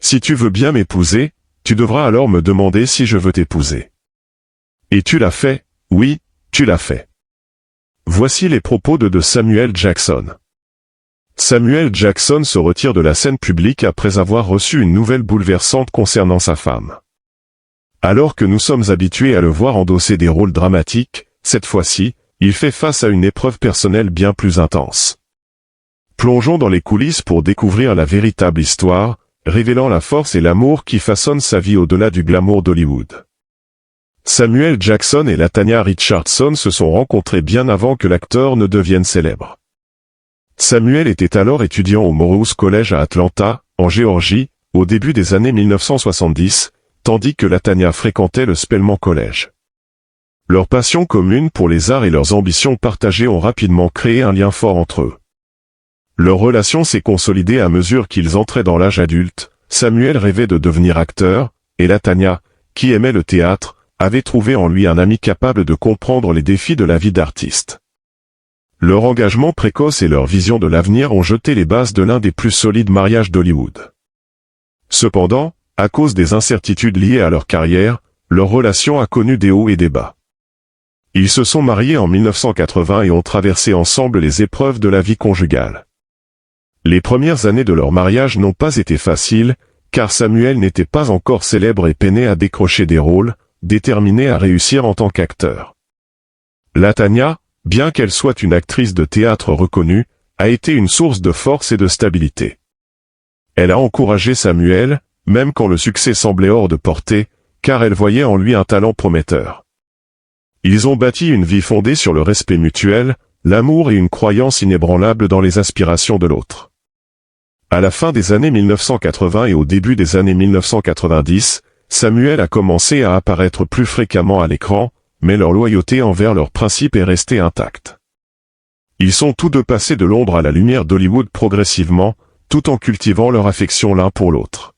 Si tu veux bien m'épouser, tu devras alors me demander si je veux t'épouser. Et tu l'as fait, oui, tu l'as fait. Voici les propos de Samuel Jackson. Samuel Jackson se retire de la scène publique après avoir reçu une nouvelle bouleversante concernant sa femme. Alors que nous sommes habitués à le voir endosser des rôles dramatiques, cette fois-ci, il fait face à une épreuve personnelle bien plus intense. Plongeons dans les coulisses pour découvrir la véritable histoire, révélant la force et l'amour qui façonnent sa vie au-delà du glamour d'Hollywood. Samuel Jackson et Latanya Richardson se sont rencontrés bien avant que l'acteur ne devienne célèbre. Samuel était alors étudiant au Morehouse College à Atlanta, en Géorgie, au début des années 1970, tandis que Latanya fréquentait le Spelman College. Leur passion commune pour les arts et leurs ambitions partagées ont rapidement créé un lien fort entre eux. Leur relation s'est consolidée à mesure qu'ils entraient dans l'âge adulte. Samuel rêvait de devenir acteur, et Latanya, qui aimait le théâtre, avait trouvé en lui un ami capable de comprendre les défis de la vie d'artiste. Leur engagement précoce et leur vision de l'avenir ont jeté les bases de l'un des plus solides mariages d'Hollywood. Cependant, à cause des incertitudes liées à leur carrière, leur relation a connu des hauts et des bas. Ils se sont mariés en 1980 et ont traversé ensemble les épreuves de la vie conjugale. Les premières années de leur mariage n'ont pas été faciles, car Samuel n'était pas encore célèbre et peinait à décrocher des rôles, déterminé à réussir en tant qu'acteur. Latanya, bien qu'elle soit une actrice de théâtre reconnue, a été une source de force et de stabilité. Elle a encouragé Samuel, même quand le succès semblait hors de portée, car elle voyait en lui un talent prometteur. Ils ont bâti une vie fondée sur le respect mutuel, l'amour et une croyance inébranlable dans les aspirations de l'autre. À la fin des années 1980 et au début des années 1990, Samuel a commencé à apparaître plus fréquemment à l'écran, mais leur loyauté envers leurs principes est restée intacte. Ils sont tous deux passés de l'ombre à la lumière d'Hollywood progressivement, tout en cultivant leur affection l'un pour l'autre.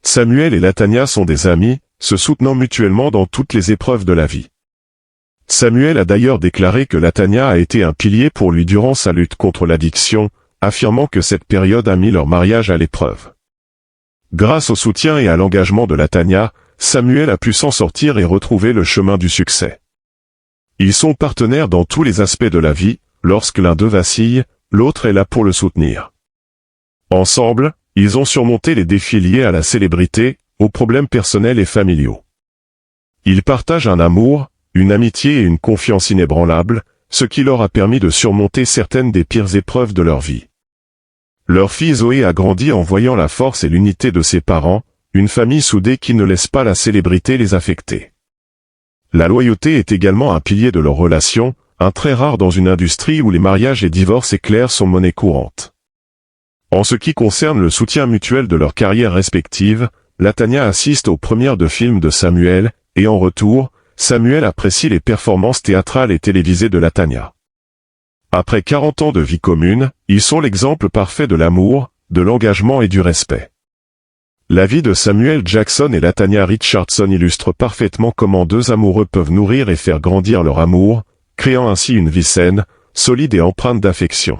Samuel et Latanya sont des amis, se soutenant mutuellement dans toutes les épreuves de la vie. Samuel a d'ailleurs déclaré que Latanya a été un pilier pour lui durant sa lutte contre l'addiction, affirmant que cette période a mis leur mariage à l'épreuve. Grâce au soutien et à l'engagement de Latanya, Samuel a pu s'en sortir et retrouver le chemin du succès. Ils sont partenaires dans tous les aspects de la vie, lorsque l'un d'eux vacille, l'autre est là pour le soutenir. Ensemble, ils ont surmonté les défis liés à la célébrité, aux problèmes personnels et familiaux. Ils partagent un amour, une amitié et une confiance inébranlables, ce qui leur a permis de surmonter certaines des pires épreuves de leur vie. Leur fille Zoé a grandi en voyant la force et l'unité de ses parents, une famille soudée qui ne laisse pas la célébrité les affecter. La loyauté est également un pilier de leur relation, un trait rare dans une industrie où les mariages et divorces éclairs sont monnaie courante. En ce qui concerne le soutien mutuel de leurs carrières respectives, Latanya assiste aux premières de films de Samuel, et en retour, Samuel apprécie les performances théâtrales et télévisées de Latanya. Après 40 ans de vie commune, ils sont l'exemple parfait de l'amour, de l'engagement et du respect. La vie de Samuel Jackson et Latanya Richardson illustre parfaitement comment deux amoureux peuvent nourrir et faire grandir leur amour, créant ainsi une vie saine, solide et empreinte d'affection.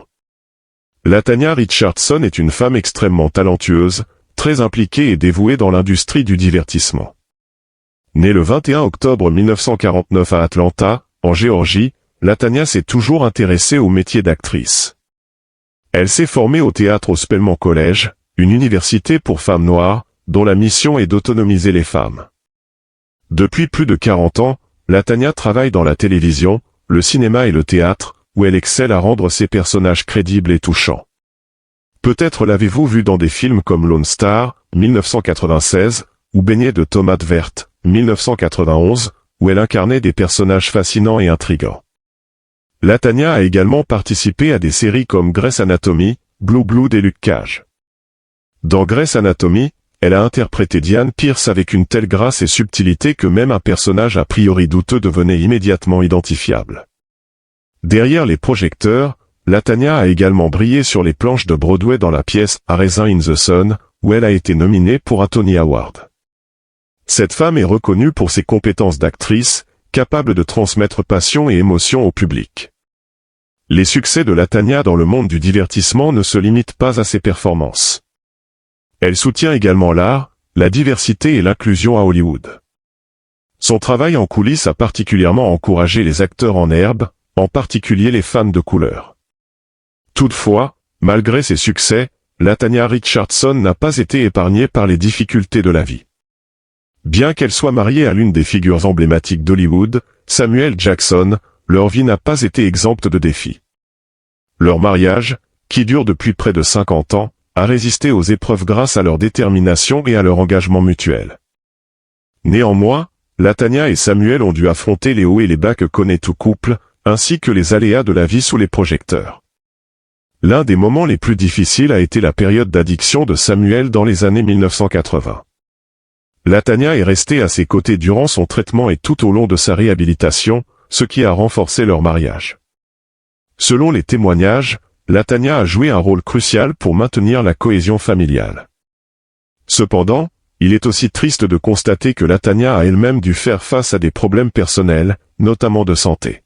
Latanya Richardson est une femme extrêmement talentueuse, très impliquée et dévouée dans l'industrie du divertissement. Née le 21 octobre 1949 à Atlanta, en Géorgie, Latanya s'est toujours intéressée au métier d'actrice. Elle s'est formée au théâtre au Spelman College, une université pour femmes noires, dont la mission est d'autonomiser les femmes. Depuis plus de 40 ans, Latanya travaille dans la télévision, le cinéma et le théâtre, où elle excelle à rendre ses personnages crédibles et touchants. Peut-être l'avez-vous vue dans des films comme Lone Star, 1996, ou Baignée de tomates vertes, 1991, où elle incarnait des personnages fascinants et intrigants. Latanya a également participé à des séries comme Grey's Anatomy, Blue Blood et Luke Cage. Dans Grey's Anatomy, elle a interprété Diane Pierce avec une telle grâce et subtilité que même un personnage a priori douteux devenait immédiatement identifiable. Derrière les projecteurs, Latanya a également brillé sur les planches de Broadway dans la pièce A Raisin in the Sun, où elle a été nominée pour un Tony Award. Cette femme est reconnue pour ses compétences d'actrice, capable de transmettre passion et émotion au public. Les succès de Latanya dans le monde du divertissement ne se limitent pas à ses performances. Elle soutient également l'art, la diversité et l'inclusion à Hollywood. Son travail en coulisses a particulièrement encouragé les acteurs en herbe, en particulier les femmes de couleur. Toutefois, malgré ses succès, Latanya Richardson n'a pas été épargnée par les difficultés de la vie. Bien qu'elle soit mariée à l'une des figures emblématiques d'Hollywood, Samuel Jackson, leur vie n'a pas été exempte de défis. Leur mariage, qui dure depuis près de 50 ans, a résisté aux épreuves grâce à leur détermination et à leur engagement mutuel. Néanmoins, Latanya et Samuel ont dû affronter les hauts et les bas que connaît tout couple, ainsi que les aléas de la vie sous les projecteurs. L'un des moments les plus difficiles a été la période d'addiction de Samuel dans les années 1980. Latanya est restée à ses côtés durant son traitement et tout au long de sa réhabilitation, ce qui a renforcé leur mariage. Selon les témoignages, Latanya a joué un rôle crucial pour maintenir la cohésion familiale. Cependant, il est aussi triste de constater que Latanya a elle-même dû faire face à des problèmes personnels, notamment de santé.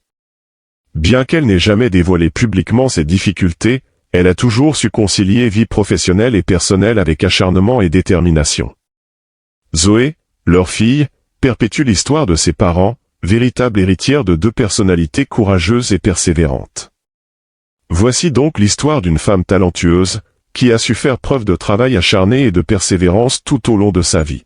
Bien qu'elle n'ait jamais dévoilé publiquement ses difficultés, elle a toujours su concilier vie professionnelle et personnelle avec acharnement et détermination. Zoé, leur fille, perpétue l'histoire de ses parents, véritable héritière de deux personnalités courageuses et persévérantes. Voici donc l'histoire d'une femme talentueuse, qui a su faire preuve de travail acharné et de persévérance tout au long de sa vie.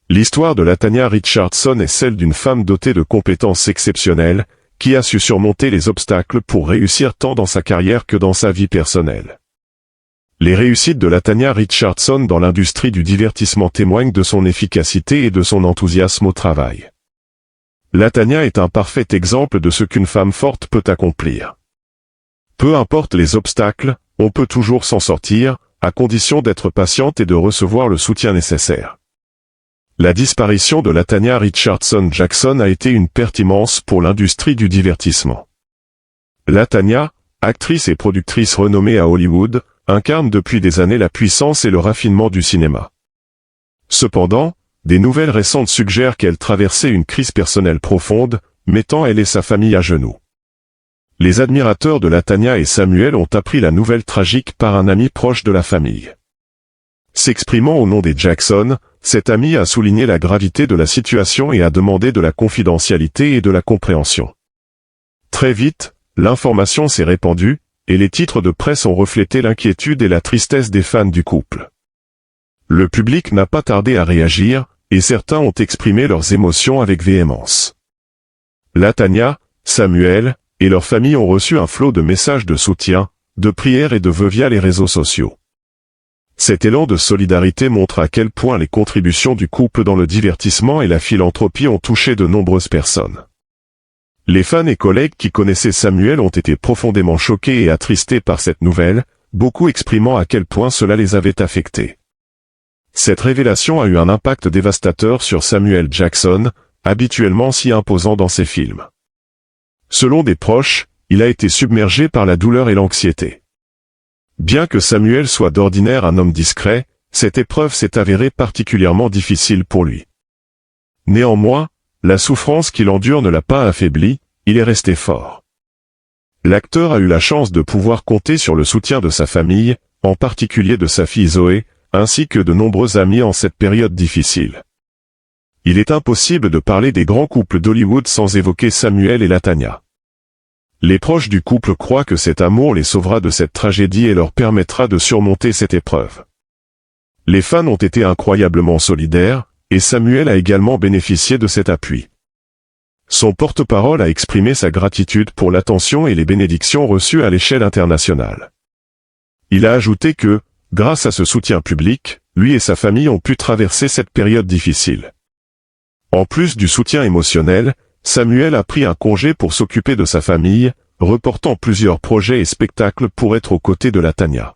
L'histoire de Latanya Richardson est celle d'une femme dotée de compétences exceptionnelles, qui a su surmonter les obstacles pour réussir tant dans sa carrière que dans sa vie personnelle. Les réussites de Latanya Richardson dans l'industrie du divertissement témoignent de son efficacité et de son enthousiasme au travail. Latanya est un parfait exemple de ce qu'une femme forte peut accomplir. Peu importe les obstacles, on peut toujours s'en sortir, à condition d'être patiente et de recevoir le soutien nécessaire. La disparition de Latanya Richardson Jackson a été une perte immense pour l'industrie du divertissement. Latanya, actrice et productrice renommée à Hollywood, incarne depuis des années la puissance et le raffinement du cinéma. Cependant, des nouvelles récentes suggèrent qu'elle traversait une crise personnelle profonde, mettant elle et sa famille à genoux. Les admirateurs de Latanya et Samuel ont appris la nouvelle tragique par un ami proche de la famille. S'exprimant au nom des Jackson, cet ami a souligné la gravité de la situation et a demandé de la confidentialité et de la compréhension. Très vite, l'information s'est répandue, et les titres de presse ont reflété l'inquiétude et la tristesse des fans du couple. Le public n'a pas tardé à réagir, et certains ont exprimé leurs émotions avec véhémence. Latanya, Samuel, et leur famille ont reçu un flot de messages de soutien, de prières et de vœux via les réseaux sociaux. Cet élan de solidarité montre à quel point les contributions du couple dans le divertissement et la philanthropie ont touché de nombreuses personnes. Les fans et collègues qui connaissaient Samuel ont été profondément choqués et attristés par cette nouvelle, beaucoup exprimant à quel point cela les avait affectés. Cette révélation a eu un impact dévastateur sur Samuel Jackson, habituellement si imposant dans ses films. Selon des proches, il a été submergé par la douleur et l'anxiété. Bien que Samuel soit d'ordinaire un homme discret, cette épreuve s'est avérée particulièrement difficile pour lui. Néanmoins, la souffrance qu'il endure ne l'a pas affaibli, il est resté fort. L'acteur a eu la chance de pouvoir compter sur le soutien de sa famille, en particulier de sa fille Zoé, ainsi que de nombreux amis en cette période difficile. Il est impossible de parler des grands couples d'Hollywood sans évoquer Samuel et Latanya. Les proches du couple croient que cet amour les sauvera de cette tragédie et leur permettra de surmonter cette épreuve. Les fans ont été incroyablement solidaires, et Samuel a également bénéficié de cet appui. Son porte-parole a exprimé sa gratitude pour l'attention et les bénédictions reçues à l'échelle internationale. Il a ajouté que, grâce à ce soutien public, lui et sa famille ont pu traverser cette période difficile. En plus du soutien émotionnel, Samuel a pris un congé pour s'occuper de sa famille, reportant plusieurs projets et spectacles pour être aux côtés de Latanya.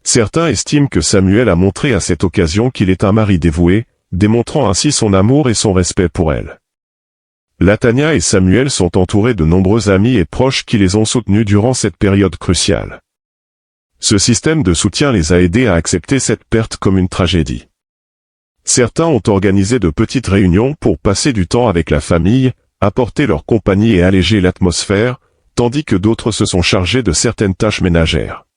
Certains estiment que Samuel a montré à cette occasion qu'il est un mari dévoué, démontrant ainsi son amour et son respect pour elle. Latanya et Samuel sont entourés de nombreux amis et proches qui les ont soutenus durant cette période cruciale. Ce système de soutien les a aidés à accepter cette perte comme une tragédie. Certains ont organisé de petites réunions pour passer du temps avec la famille, apporter leur compagnie et alléger l'atmosphère, tandis que d'autres se sont chargés de certaines tâches ménagères.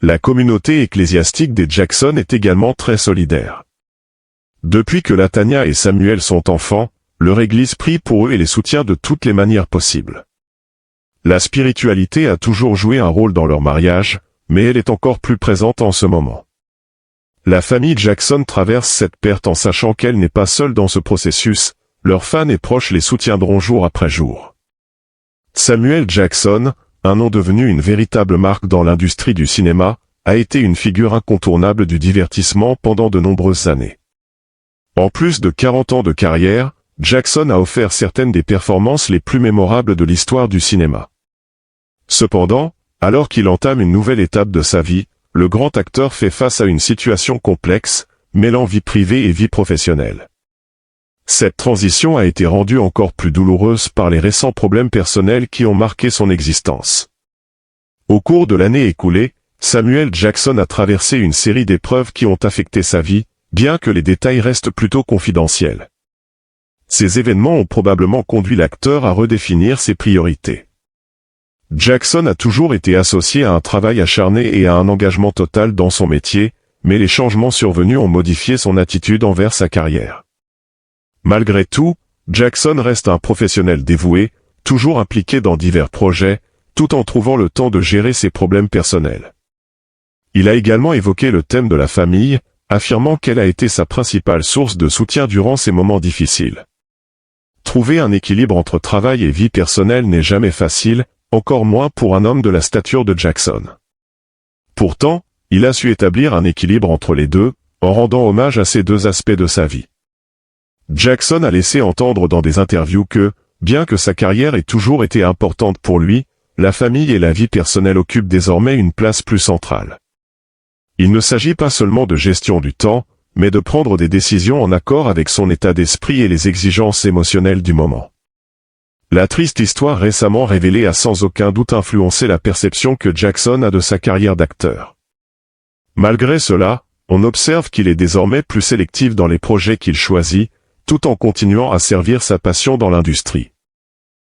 La communauté ecclésiastique des Jackson est également très solidaire. Depuis que Latanya et Samuel sont enfants, leur église prie pour eux et les soutient de toutes les manières possibles. La spiritualité a toujours joué un rôle dans leur mariage, mais elle est encore plus présente en ce moment. La famille Jackson traverse cette perte en sachant qu'elle n'est pas seule dans ce processus, leurs fans et proches les soutiendront jour après jour. Samuel Jackson, un nom devenu une véritable marque dans l'industrie du cinéma, a été une figure incontournable du divertissement pendant de nombreuses années. En plus de 40 ans de carrière, Jackson a offert certaines des performances les plus mémorables de l'histoire du cinéma. Cependant, alors qu'il entame une nouvelle étape de sa vie, le grand acteur fait face à une situation complexe, mêlant vie privée et vie professionnelle. Cette transition a été rendue encore plus douloureuse par les récents problèmes personnels qui ont marqué son existence. Au cours de l'année écoulée, Samuel Jackson a traversé une série d'épreuves qui ont affecté sa vie, bien que les détails restent plutôt confidentiels. Ces événements ont probablement conduit l'acteur à redéfinir ses priorités. Jackson a toujours été associé à un travail acharné et à un engagement total dans son métier, mais les changements survenus ont modifié son attitude envers sa carrière. Malgré tout, Jackson reste un professionnel dévoué, toujours impliqué dans divers projets, tout en trouvant le temps de gérer ses problèmes personnels. Il a également évoqué le thème de la famille, affirmant qu'elle a été sa principale source de soutien durant ces moments difficiles. Trouver un équilibre entre travail et vie personnelle n'est jamais facile, encore moins pour un homme de la stature de Jackson. Pourtant, il a su établir un équilibre entre les deux, en rendant hommage à ces deux aspects de sa vie. Jackson a laissé entendre dans des interviews que, bien que sa carrière ait toujours été importante pour lui, la famille et la vie personnelle occupent désormais une place plus centrale. Il ne s'agit pas seulement de gestion du temps, mais de prendre des décisions en accord avec son état d'esprit et les exigences émotionnelles du moment. La triste histoire récemment révélée a sans aucun doute influencé la perception que Jackson a de sa carrière d'acteur. Malgré cela, on observe qu'il est désormais plus sélectif dans les projets qu'il choisit, tout en continuant à servir sa passion dans l'industrie.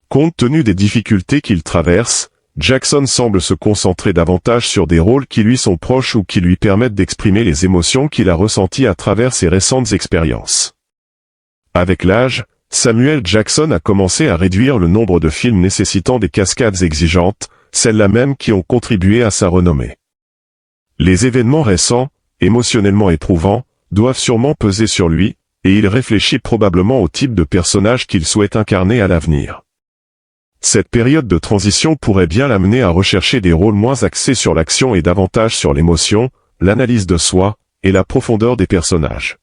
Compte tenu des difficultés qu'il traverse, Jackson semble se concentrer davantage sur des rôles qui lui sont proches ou qui lui permettent d'exprimer les émotions qu'il a ressenties à travers ses récentes expériences. Avec l'âge, Samuel Jackson a commencé à réduire le nombre de films nécessitant des cascades exigeantes, celles-là même qui ont contribué à sa renommée. Les événements récents, émotionnellement éprouvants, doivent sûrement peser sur lui, et il réfléchit probablement au type de personnage qu'il souhaite incarner à l'avenir. Cette période de transition pourrait bien l'amener à rechercher des rôles moins axés sur l'action et davantage sur l'émotion, l'analyse de soi, et la profondeur des personnages.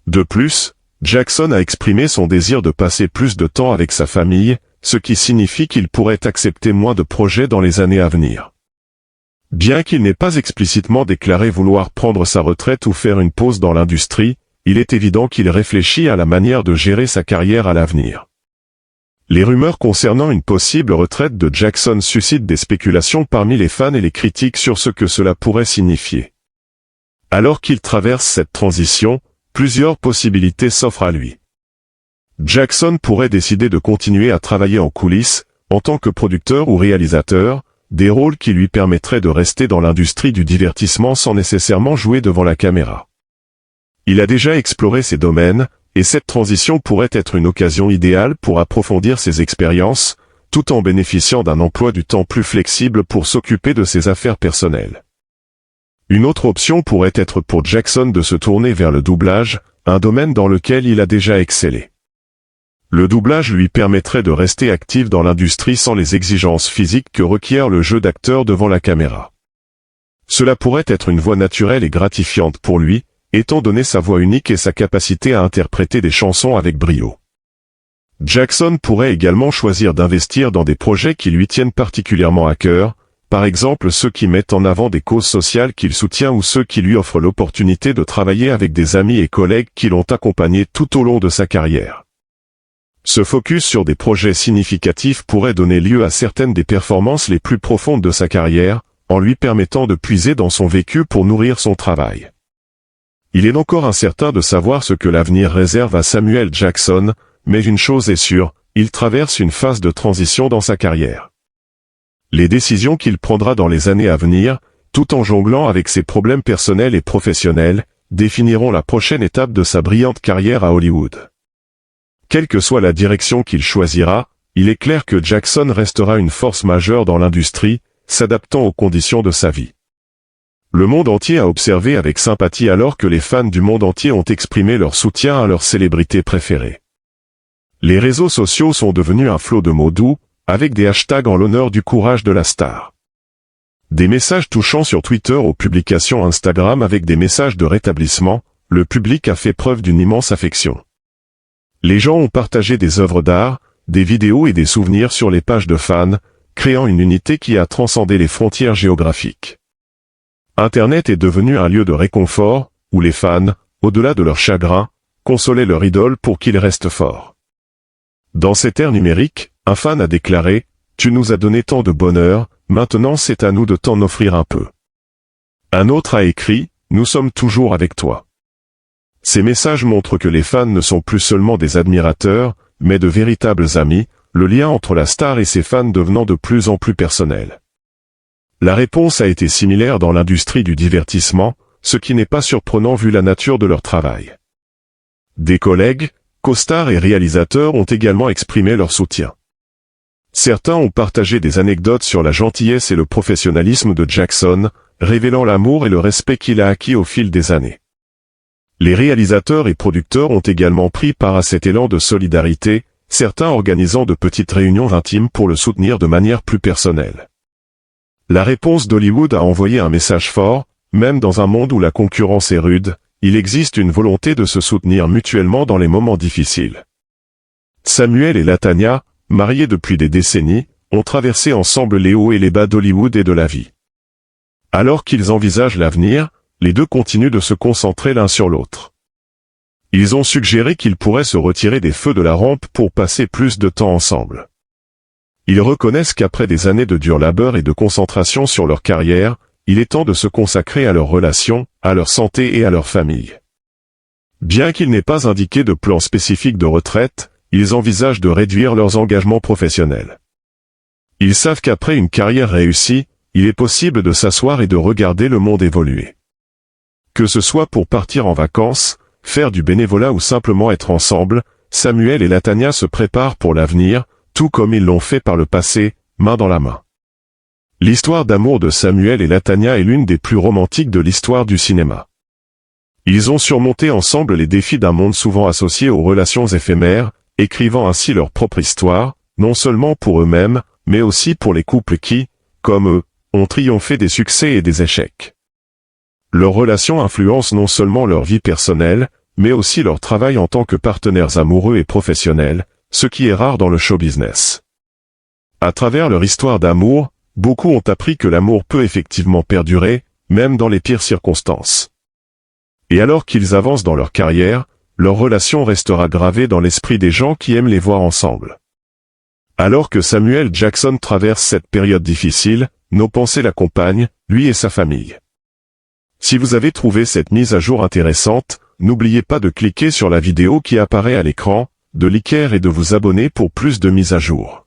De plus, Jackson a exprimé son désir de passer plus de temps avec sa famille, ce qui signifie qu'il pourrait accepter moins de projets dans les années à venir. Bien qu'il n'ait pas explicitement déclaré vouloir prendre sa retraite ou faire une pause dans l'industrie, il est évident qu'il réfléchit à la manière de gérer sa carrière à l'avenir. Les rumeurs concernant une possible retraite de Jackson suscitent des spéculations parmi les fans et les critiques sur ce que cela pourrait signifier. Alors qu'il traverse cette transition, plusieurs possibilités s'offrent à lui. Jackson pourrait décider de continuer à travailler en coulisses, en tant que producteur ou réalisateur, des rôles qui lui permettraient de rester dans l'industrie du divertissement sans nécessairement jouer devant la caméra. Il a déjà exploré ces domaines, et cette transition pourrait être une occasion idéale pour approfondir ses expériences, tout en bénéficiant d'un emploi du temps plus flexible pour s'occuper de ses affaires personnelles. Une autre option pourrait être pour Jackson de se tourner vers le doublage, un domaine dans lequel il a déjà excellé. Le doublage lui permettrait de rester actif dans l'industrie sans les exigences physiques que requiert le jeu d'acteur devant la caméra. Cela pourrait être une voie naturelle et gratifiante pour lui, étant donné sa voix unique et sa capacité à interpréter des chansons avec brio. Jackson pourrait également choisir d'investir dans des projets qui lui tiennent particulièrement à cœur, par exemple ceux qui mettent en avant des causes sociales qu'il soutient ou ceux qui lui offrent l'opportunité de travailler avec des amis et collègues qui l'ont accompagné tout au long de sa carrière. Ce focus sur des projets significatifs pourrait donner lieu à certaines des performances les plus profondes de sa carrière, en lui permettant de puiser dans son vécu pour nourrir son travail. Il est encore incertain de savoir ce que l'avenir réserve à Samuel Jackson, mais une chose est sûre, il traverse une phase de transition dans sa carrière. Les décisions qu'il prendra dans les années à venir, tout en jonglant avec ses problèmes personnels et professionnels, définiront la prochaine étape de sa brillante carrière à Hollywood. Quelle que soit la direction qu'il choisira, il est clair que Jackson restera une force majeure dans l'industrie, s'adaptant aux conditions de sa vie. Le monde entier a observé avec sympathie alors que les fans du monde entier ont exprimé leur soutien à leur célébrité préférée. Les réseaux sociaux sont devenus un flot de mots doux, avec des hashtags en l'honneur du courage de la star. Des messages touchants sur Twitter aux publications Instagram avec des messages de rétablissement, le public a fait preuve d'une immense affection. Les gens ont partagé des œuvres d'art, des vidéos et des souvenirs sur les pages de fans, créant une unité qui a transcendé les frontières géographiques. Internet est devenu un lieu de réconfort, où les fans, au-delà de leur chagrin, consolaient leur idole pour qu'il reste fort. Dans cette ère numérique, un fan a déclaré « Tu nous as donné tant de bonheur, maintenant c'est à nous de t'en offrir un peu. » Un autre a écrit « Nous sommes toujours avec toi. » Ces messages montrent que les fans ne sont plus seulement des admirateurs, mais de véritables amis, le lien entre la star et ses fans devenant de plus en plus personnel. La réponse a été similaire dans l'industrie du divertissement, ce qui n'est pas surprenant vu la nature de leur travail. Des collègues, co-stars et réalisateurs ont également exprimé leur soutien. Certains ont partagé des anecdotes sur la gentillesse et le professionnalisme de Jackson, révélant l'amour et le respect qu'il a acquis au fil des années. Les réalisateurs et producteurs ont également pris part à cet élan de solidarité, certains organisant de petites réunions intimes pour le soutenir de manière plus personnelle. La réponse d'Hollywood a envoyé un message fort, même dans un monde où la concurrence est rude, il existe une volonté de se soutenir mutuellement dans les moments difficiles. Samuel et Latanya, mariés depuis des décennies, ont traversé ensemble les hauts et les bas d'Hollywood et de la vie. Alors qu'ils envisagent l'avenir, les deux continuent de se concentrer l'un sur l'autre. Ils ont suggéré qu'ils pourraient se retirer des feux de la rampe pour passer plus de temps ensemble. Ils reconnaissent qu'après des années de dur labeur et de concentration sur leur carrière, il est temps de se consacrer à leurs relations, à leur santé et à leur famille. Bien qu'il n'ait pas indiqué de plan spécifique de retraite, ils envisagent de réduire leurs engagements professionnels. Ils savent qu'après une carrière réussie, il est possible de s'asseoir et de regarder le monde évoluer. Que ce soit pour partir en vacances, faire du bénévolat ou simplement être ensemble, Samuel et Latanya se préparent pour l'avenir, tout comme ils l'ont fait par le passé, main dans la main. L'histoire d'amour de Samuel et Latanya est l'une des plus romantiques de l'histoire du cinéma. Ils ont surmonté ensemble les défis d'un monde souvent associé aux relations éphémères, écrivant ainsi leur propre histoire, non seulement pour eux-mêmes, mais aussi pour les couples qui, comme eux, ont triomphé des succès et des échecs. Leur relation influence non seulement leur vie personnelle, mais aussi leur travail en tant que partenaires amoureux et professionnels, ce qui est rare dans le show business. À travers leur histoire d'amour, beaucoup ont appris que l'amour peut effectivement perdurer, même dans les pires circonstances. Et alors qu'ils avancent dans leur carrière, leur relation restera gravée dans l'esprit des gens qui aiment les voir ensemble. Alors que Samuel Jackson traverse cette période difficile, nos pensées l'accompagnent, lui et sa famille. Si vous avez trouvé cette mise à jour intéressante, n'oubliez pas de cliquer sur la vidéo qui apparaît à l'écran, de liker et de vous abonner pour plus de mises à jour.